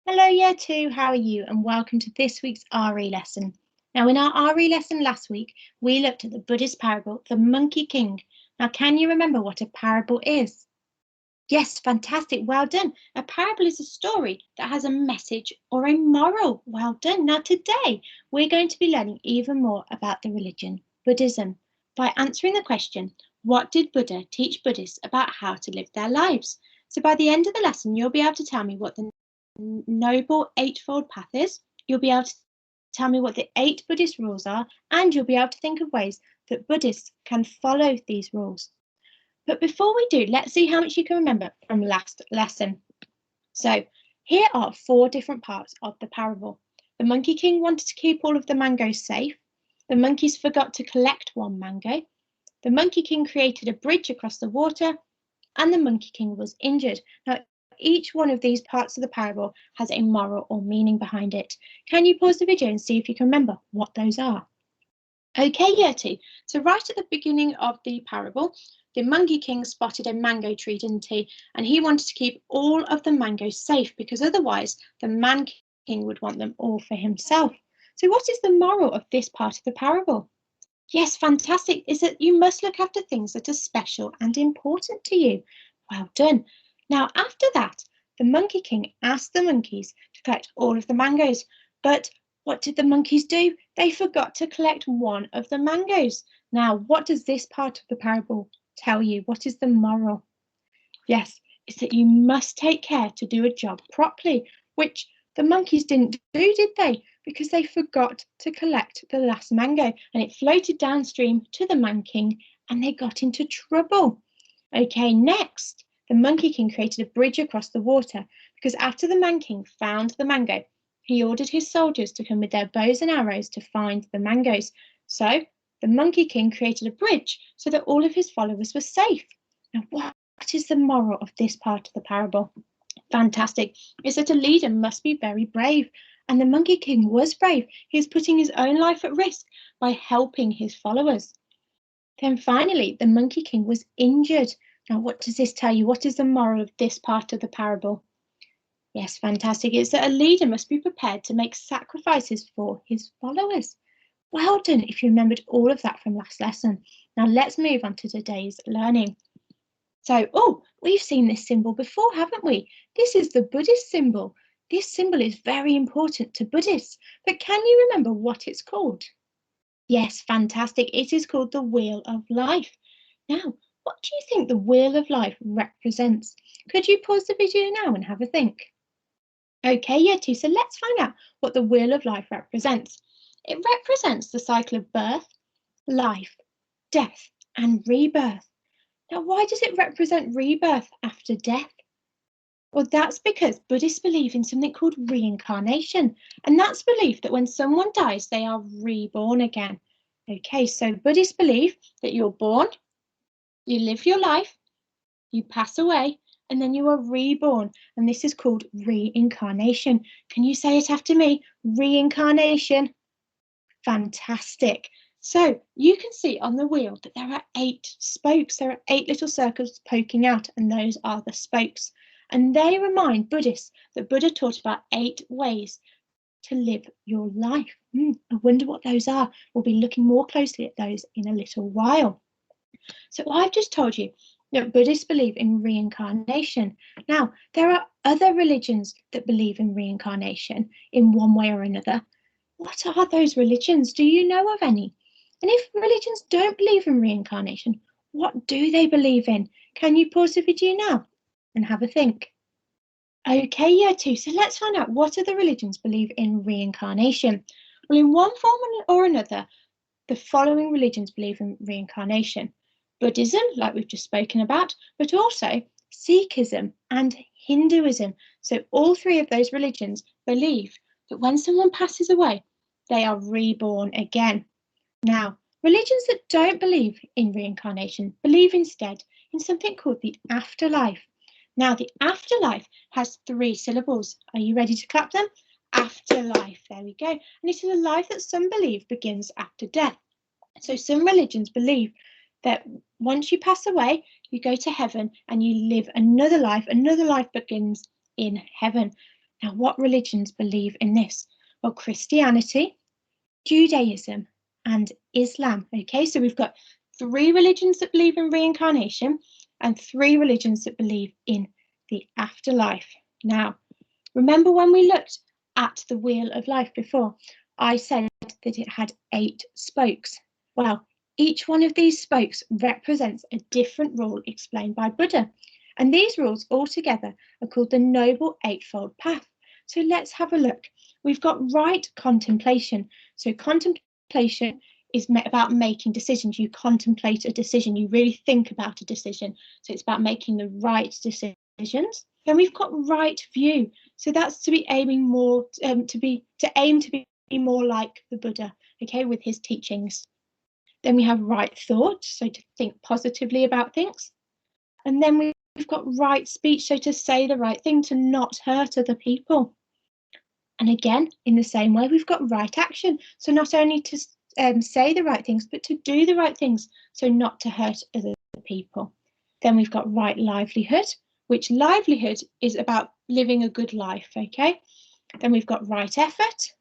Hello, Year 2, how are you? And welcome to this week's RE lesson. Now, in our RE lesson last week, we looked at the Buddhist parable, The Monkey King. Now, can you remember what a parable is? Yes, fantastic, well done. A parable is a story that has a message or a moral. Well done. Now, today, we're going to be learning even more about the religion, Buddhism, by answering the question, what did Buddha teach Buddhists about how to live their lives? So by the end of the lesson, you'll be able to tell me what the Noble Eightfold Path is. You'll be able to tell me what the 8 Buddhist rules are, and you'll be able to think of ways that Buddhists can follow these rules. But before we do, let's see how much you can remember from last lesson. So here are 4 different parts of the parable. The Monkey King wanted to keep all of the mangoes safe. The monkeys forgot to collect one mango. The Monkey King created a bridge across the water, and the Monkey King was injured. Now, each one of these parts of the parable has a moral or meaning behind it. Can you pause the video and see if you can remember what those are? Okay, Yeti. So right at the beginning of the parable, the Monkey King spotted a mango tree, didn't he? And he wanted to keep all of the mangoes safe because otherwise the Man King would want them all for himself. So what is the moral of this part of the parable? Yes, fantastic. Is that you must look after things that are special and important to you. Well done. Now, after that, the Monkey King asked the monkeys to collect all of the mangoes. But what did the monkeys do? They forgot to collect one of the mangoes. Now, what does this part of the parable tell you? What is the moral? Yes, it's that you must take care to do a job properly, which the monkeys didn't do, did they? Because they forgot to collect the last mango and it floated downstream to the Man King and they got into trouble. Okay, next, the Monkey King created a bridge across the water because after the Man King found the mango, he ordered his soldiers to come with their bows and arrows to find the mangoes. So the Monkey King created a bridge so that all of his followers were safe. Now, what is the moral of this part of the parable? Fantastic. Is that a leader must be very brave. And the Monkey King was brave. He was putting his own life at risk by helping his followers. Then finally, the Monkey King was injured. Now, what does this tell you? What is the moral of this part of the parable? Yes, fantastic. It's that a leader must be prepared to make sacrifices for his followers. Well done if you remembered all of that from last lesson. Now let's move on to today's learning. So, we've seen this symbol before, haven't we? This is the Buddhist symbol. This symbol is very important to Buddhists, but can you remember what it's called? Yes, fantastic. It is called the Wheel of Life. Now, what do you think the Wheel of Life represents? Could you pause the video now and have a think? Okay, Yeti, so let's find out what the Wheel of Life represents. It represents the cycle of birth, life, death, and rebirth. Now, why does it represent rebirth after death? Well, that's because Buddhists believe in something called reincarnation, and that's belief that when someone dies, they are reborn again. Okay, so Buddhists believe that you're born, you live your life, you pass away, and then you are reborn, and this is called reincarnation. Can you say it after me? Reincarnation. Fantastic. So you can see on the wheel that there are 8 spokes. There are 8 little circles poking out, and those are the spokes. And they remind Buddhists that Buddha taught about 8 ways to live your life. I wonder what those are. We'll be looking more closely at those in a little while. So I've just told you that Buddhists believe in reincarnation. Now, there are other religions that believe in reincarnation in one way or another. What are those religions? Do you know of any? And if religions don't believe in reincarnation, what do they believe in? Can you pause the video now and have a think? Okay, yeah, too. So let's find out what other religions believe in reincarnation. Well, in one form or another, the following religions believe in reincarnation. Buddhism, like we've just spoken about, but also Sikhism and Hinduism. So all 3 of those religions believe that when someone passes away, they are reborn again. Now, religions that don't believe in reincarnation believe instead in something called the afterlife. Now, the afterlife has 3 syllables. Are you ready to clap them? Afterlife, there we go. And it is a life that some believe begins after death. So some religions believe that once you pass away, you go to heaven and you live another life begins in heaven. Now, what religions believe in this? Well, Christianity, Judaism, and Islam. Okay, so we've got 3 religions that believe in reincarnation and 3 religions that believe in the afterlife. Now, remember when we looked at the wheel of life before, I said that it had 8 spokes. Well, each one of these spokes represents a different rule explained by Buddha. And these rules altogether are called the Noble Eightfold Path. So let's have a look. We've got right contemplation. So contemplation is about making decisions. You contemplate a decision. You really think about a decision. So it's about making the right decisions. Then we've got right view. So that's to be aiming more to aim to be more like the Buddha, okay, with his teachings. Then we have right thought, so to think positively about things. And then we've got right speech, so to say the right thing, to not hurt other people. And again, in the same way, we've got right action, so not only to say the right things, but to do the right things, so not to hurt other people. Then we've got right livelihood, which livelihood is about living a good life, okay? Then we've got right effort.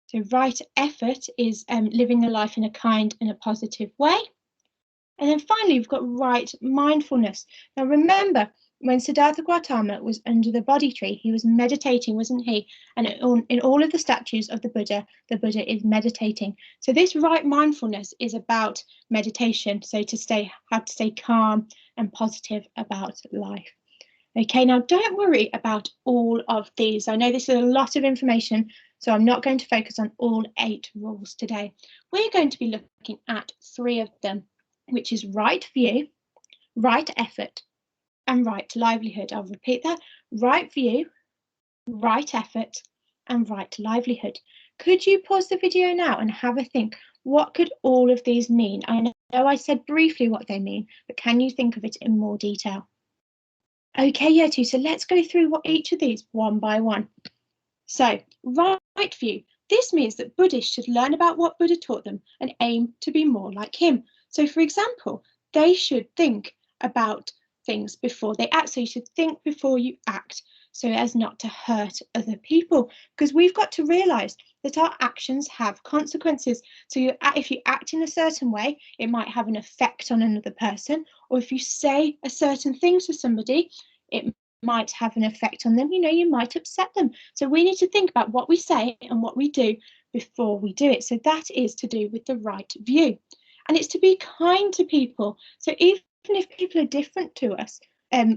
So right effort is living a life in a kind and a positive way. And then finally, we've got right mindfulness. Now remember, when Siddhartha Gautama was under the Bodhi tree, he was meditating, wasn't he? And in all of the statues of the Buddha is meditating. So this right mindfulness is about meditation. So how to stay calm and positive about life. Okay, now don't worry about all of these. I know this is a lot of information, so I'm not going to focus on all 8 rules today. We're going to be looking at 3 of them, which is right view, right effort, and right livelihood. I'll repeat that. Right view, right effort, and right livelihood. Could you pause the video now and have a think? What could all of these mean? I know I said briefly what they mean, but can you think of it in more detail? Okay, Yetu, so let's go through what each of these one by one. So, right view. This means that Buddhists should learn about what Buddha taught them and aim to be more like him. So, for example, they should think about things before they act. So you should think before you act so as not to hurt other people, because we've got to realize that our actions have consequences. So if you act in a certain way, it might have an effect on another person, or if you say a certain thing to somebody, it might have an effect on them. You might upset them. So we need to think about what we say and what we do before we do it. So that is to do with the right view. And it's to be kind to people. So even if people are different to us,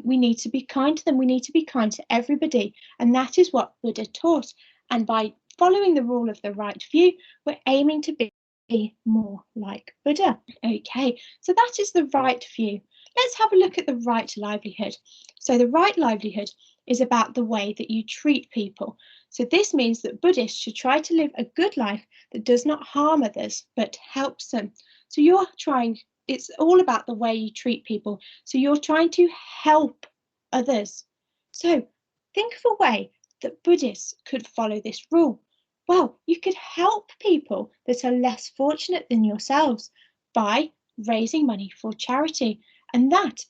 we need to be kind to them. We need to be kind to everybody. And that is what Buddha taught. And by following the rule of the right view, we're aiming to be more like Buddha. Okay, so that is the right view. Let's have a look at the right livelihood. So the right livelihood is about the way that you treat people. So this means that Buddhists should try to live a good life that does not harm others, but helps them. So it's all about the way you treat people. So you're trying to help others. So think of a way that Buddhists could follow this rule. Well, you could help people that are less fortunate than yourselves by raising money for charity. And that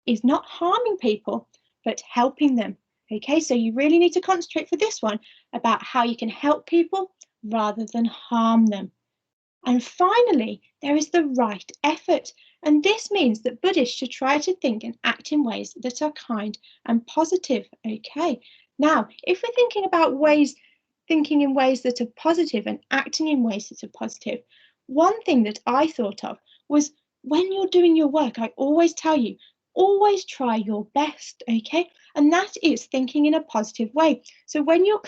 is not harming people, but helping them. Okay, so you really need to concentrate for this one about how you can help people rather than harm them. And finally, there is the right effort. And this means that Buddhists should try to think and act in ways that are kind and positive. Okay, now, if we're thinking in ways that are positive and acting in ways that are positive, one thing that I thought of was when you're doing your work, I always tell you, always try your best, okay? And that is thinking in a positive way. So when you're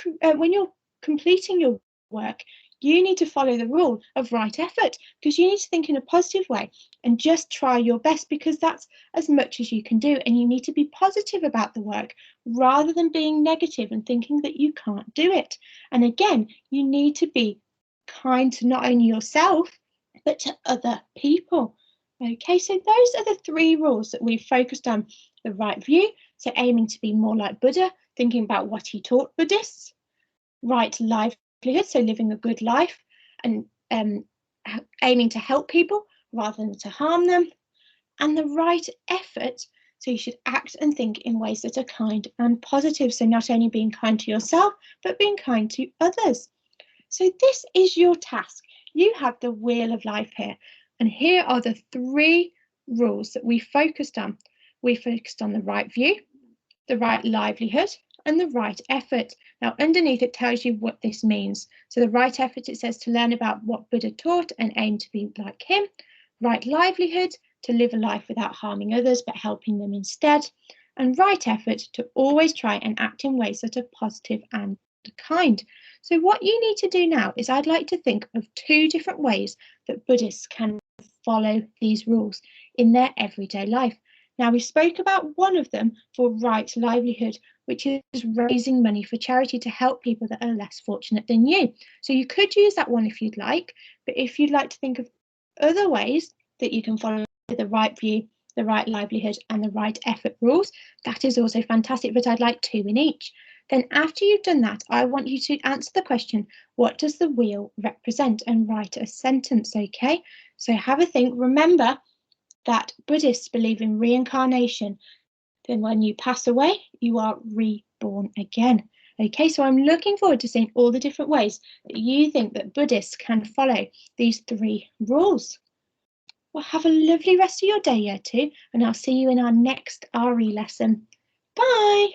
completing your work, you need to follow the rule of right effort, because you need to think in a positive way and just try your best, because that's as much as you can do. And you need to be positive about the work rather than being negative and thinking that you can't do it. And again, you need to be kind to not only yourself, but to other people. Okay, so those are the 3 rules that we've focused on. The right view, so aiming to be more like Buddha, thinking about what he taught Buddhists. Right livelihood, so living a good life and aiming to help people rather than to harm them. And the right effort, So you should act and think in ways that are kind and positive. So not only being kind to yourself, but being kind to others. So this is your task. You have the wheel of life here. And here are the 3 rules that we focused on. We focused on the right view, the right livelihood, and the right effort. Now, underneath it tells you what this means. So the right effort, it says to learn about what Buddha taught and aim to be like him. Right livelihood, to live a life without harming others, but helping them instead. And right effort, to always try and act in ways that are positive and kind. So what you need to do now is I'd like to think of 2 different ways that Buddhists can follow these rules in their everyday life. Now, we spoke about one of them for right livelihood, which is raising money for charity to help people that are less fortunate than you. So you could use that one if you'd like, but if you'd like to think of other ways that you can follow the right view, the right livelihood, and the right effort rules, that is also fantastic, but I'd like 2 in each. Then after you've done that, I want you to answer the question, what does the wheel represent? And write a sentence, okay? So have a think. Remember that Buddhists believe in reincarnation. Then when you pass away, you are reborn again. Okay, so I'm looking forward to seeing all the different ways that you think that Buddhists can follow these 3 rules. Well, have a lovely rest of your day, Year 2, and I'll see you in our next RE lesson. Bye!